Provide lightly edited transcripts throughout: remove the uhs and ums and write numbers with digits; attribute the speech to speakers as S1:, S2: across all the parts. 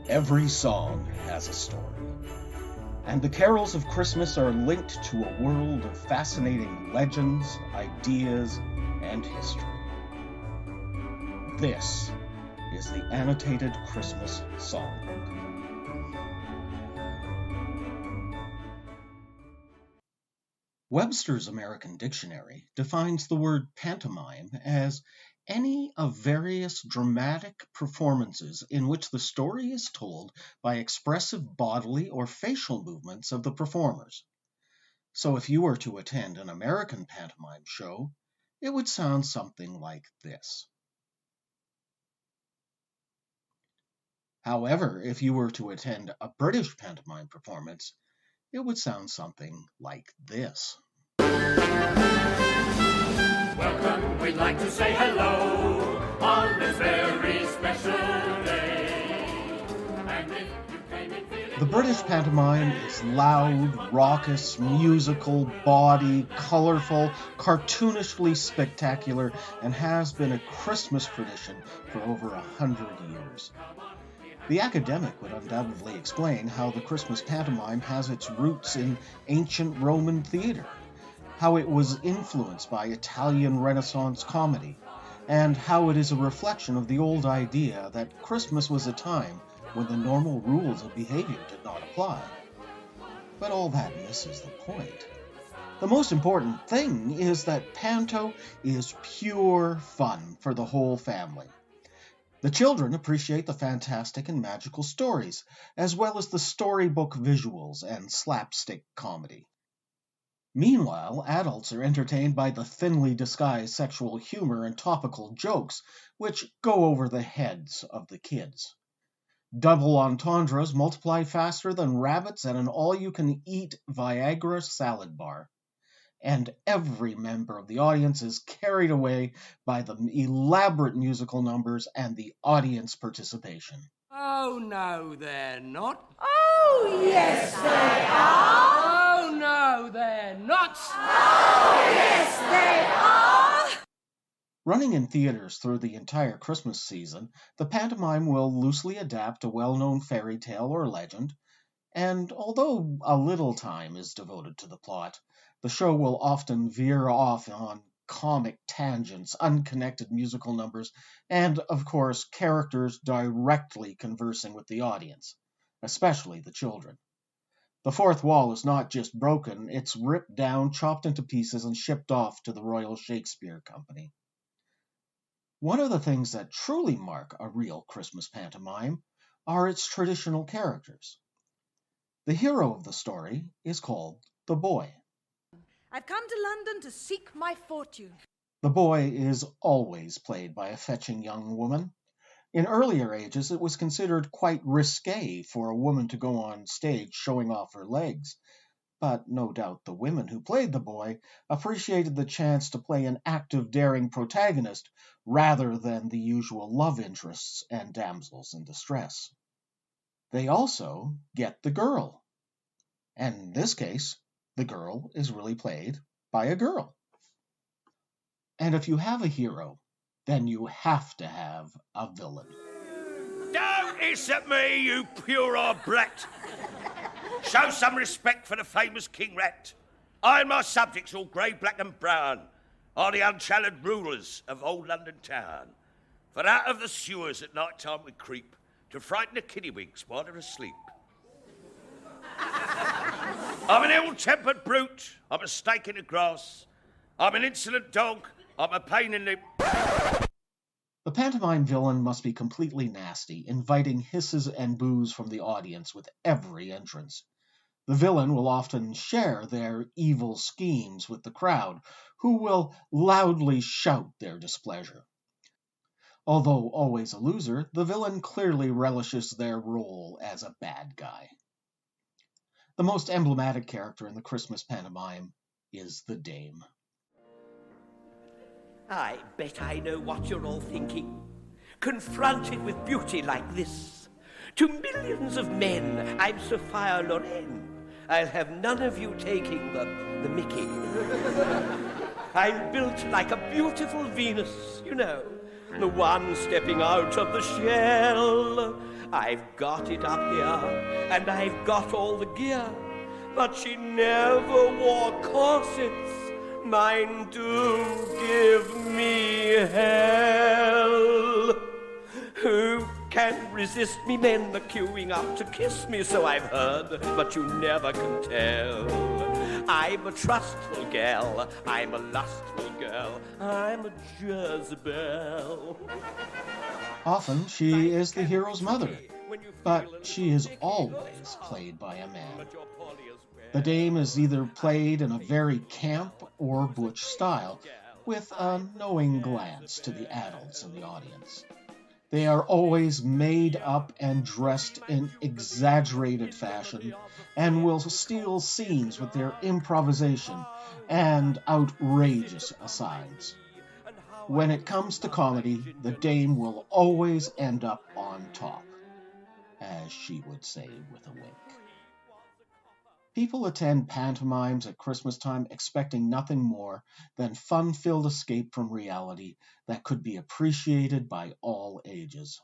S1: Every song has a story, and the carols of Christmas are linked to a world of fascinating legends, ideas, and history. This is the Annotated Christmas Songbook. Webster's American Dictionary defines the word pantomime as any of various dramatic performances in which the story is told by expressive bodily or facial movements of the performers. So if you were to attend an American pantomime show, it would sound something like this. However, if you were to attend a British pantomime performance, it would sound something like this.
S2: Welcome, we'd like to say hello on this very special day. And if you came in feeling
S1: The British pantomime is loud, raucous, musical, bawdy, colorful, cartoonishly spectacular, and has been a Christmas tradition for over 100 years. The academic would undoubtedly explain how the Christmas pantomime has its roots in ancient Roman theater, how it was influenced by Italian Renaissance comedy, and how it is a reflection of the old idea that Christmas was a time when the normal rules of behavior did not apply. But all that misses the point. The most important thing is that panto is pure fun for the whole family. The children appreciate the fantastic and magical stories, as well as the storybook visuals and slapstick comedy. Meanwhile, adults are entertained by the thinly disguised sexual humor and topical jokes, which go over the heads of the kids. Double entendres multiply faster than rabbits at an all-you-can-eat Viagra salad bar. And every member of the audience is carried away by the elaborate musical numbers and the audience participation.
S3: Oh, no, they're not.
S4: Oh, yes, they are.
S3: Oh, no, they're not.
S4: Oh, yes, they are.
S1: Running in theaters through the entire Christmas season, the pantomime will loosely adapt a well-known fairy tale or legend, and although a little time is devoted to the plot, the show will often veer off on comic tangents, unconnected musical numbers, and, of course, characters directly conversing with the audience, especially the children. The fourth wall is not just broken, it's ripped down, chopped into pieces, and shipped off to the Royal Shakespeare Company. One of the things that truly mark a real Christmas pantomime are its traditional characters. The hero of the story is called the boy.
S4: I've come to London to seek my fortune.
S1: The boy is always played by a fetching young woman. In earlier ages, it was considered quite risque for a woman to go on stage showing off her legs. But no doubt the women who played the boy appreciated the chance to play an active, daring protagonist rather than the usual love interests and damsels in distress. They also get the girl. And in this case, the girl is really played by a girl. And if you have a hero, then you have to have a villain.
S5: Don't hiss at me, you puerile brat. Show some respect for the famous King Rat. I and my subjects, all grey, black and brown, are the unchallenged rulers of old London town. For out of the sewers at night time we creep to frighten the kiddywinks while they're asleep. I'm an ill-tempered brute, I'm a snake in the grass, I'm an insolent dog, I'm a pain in the...
S1: The pantomime villain must be completely nasty, inviting hisses and boos from the audience with every entrance. The villain will often share their evil schemes with the crowd, who will loudly shout their displeasure. Although always a loser, the villain clearly relishes their role as a bad guy. The most emblematic character in the Christmas pantomime is the dame.
S6: I bet I know what you're all thinking. Confronted with beauty like this, to millions of men, I'm Sophia Loren. I'll have none of you taking the mickey. I'm built like a beautiful Venus, you know, the one stepping out of the shell. I've got it up here, and I've got all the gear, but she never wore corsets. Mine do give me hell. Who can resist me? Men are queuing up to kiss me, so I've heard, but you never can tell. I'm a trustful gal, I'm a lustful girl, I'm a Jezebel.
S1: Often she is the hero's mother, but she is always played by a man. The dame is either played in a very camp or butch style, with a knowing glance to the adults in the audience. They are always made up and dressed in exaggerated fashion, and will steal scenes with their improvisation and outrageous asides. When it comes to comedy, the dame will always end up on top, as she would say with a wink. People attend pantomimes at Christmas time expecting nothing more than fun-filled escape from reality that could be appreciated by all ages.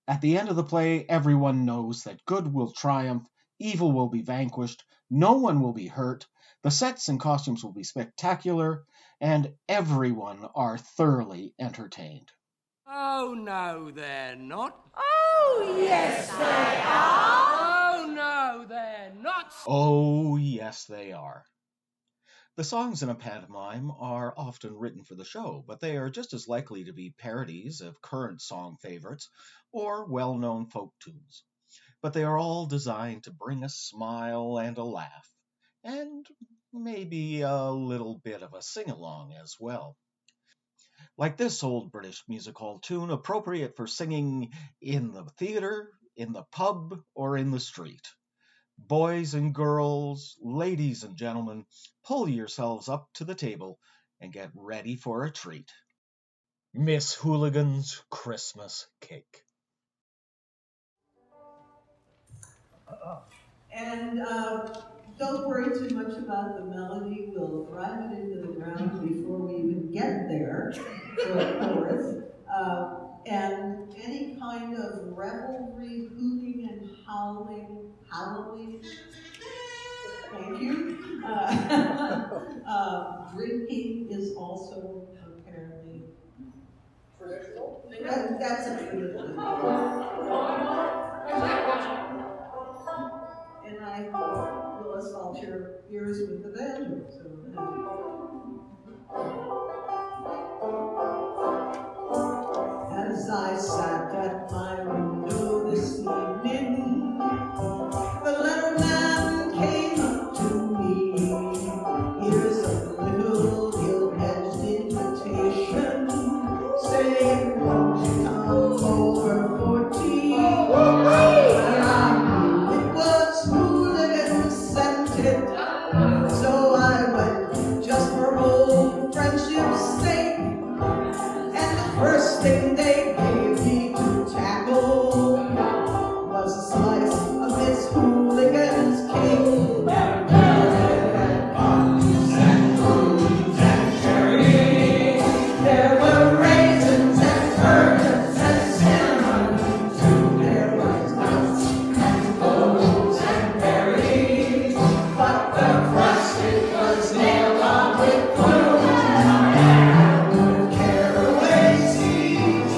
S1: At the end of the play, everyone knows that good will triumph, evil will be vanquished, no one will be hurt, the sets and costumes will be spectacular, and everyone are thoroughly entertained.
S3: Oh, no, they're not.
S4: Oh, yes, they are.
S3: Oh, no, they're not.
S1: Oh, yes, they are. The songs in a pantomime are often written for the show, but they are just as likely to be parodies of current song favorites or well-known folk tunes. But they are all designed to bring a smile and a laugh, and maybe a little bit of a sing-along as well. Like this old British music hall tune, appropriate for singing in the theater, in the pub, or in the street. Boys and girls, ladies and gentlemen, pull yourselves up to the table and get ready for a treat. Miss Hooligan's Christmas Cake.
S7: And don't worry too much about the melody. We'll drive it into the ground before we even get there for a chorus. And any kind of revelry, hooting and howling, thank you. Drinking is also apparently traditional. That's a tradition. And I will assault your ears with the banjo. As I sat at my window this evening, the letterman came up to me. Here's a little gilt-edged invitation, saying, won't you come over for tea? And I knew it was Hooligan sent it, so I went just for old friendship's sake. And the first thing they gave me to tackle was a slice of Miss Hooligan's cake. And prunes and cherries, there were raisins and currants and cinnamon too. There was nuts and gold and berries, but the crust it was nailed on with glue. And caraway seeds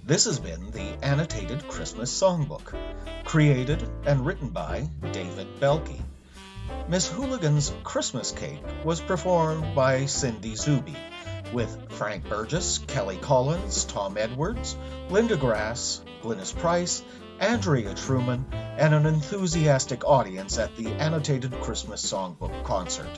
S1: This has been the Annotated Christmas Songbook, created and written by David Belke. Miss Hooligan's Christmas Cake was performed by Cindy Zuby, with Frank Burgess, Kelly Collins, Tom Edwards, Linda Grass, Glynis Price, Andrea Truman, and an enthusiastic audience at the Annotated Christmas Songbook concert.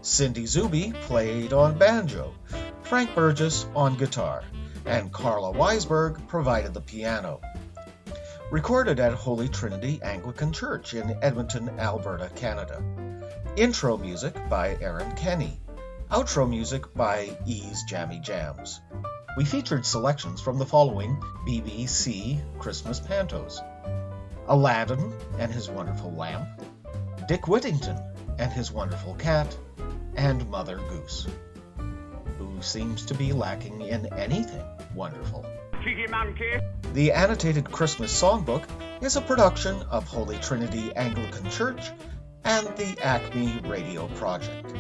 S1: Cindy Zuby played on banjo, Frank Burgess on guitar, and Carla Weisberg provided the piano. Recorded at Holy Trinity Anglican Church in Edmonton, Alberta, Canada. Intro music by Aaron Kenny. Outro music by Ease Jammy Jams. We featured selections from the following BBC Christmas pantos: Aladdin and His Wonderful Lamp, Dick Whittington and His Wonderful Cat, and Mother Goose. Who seems to be lacking in anything wonderful?
S8: Cheeky monkey.
S1: The Annotated Christmas Songbook is a production of Holy Trinity Anglican Church and the Acme Radio Project.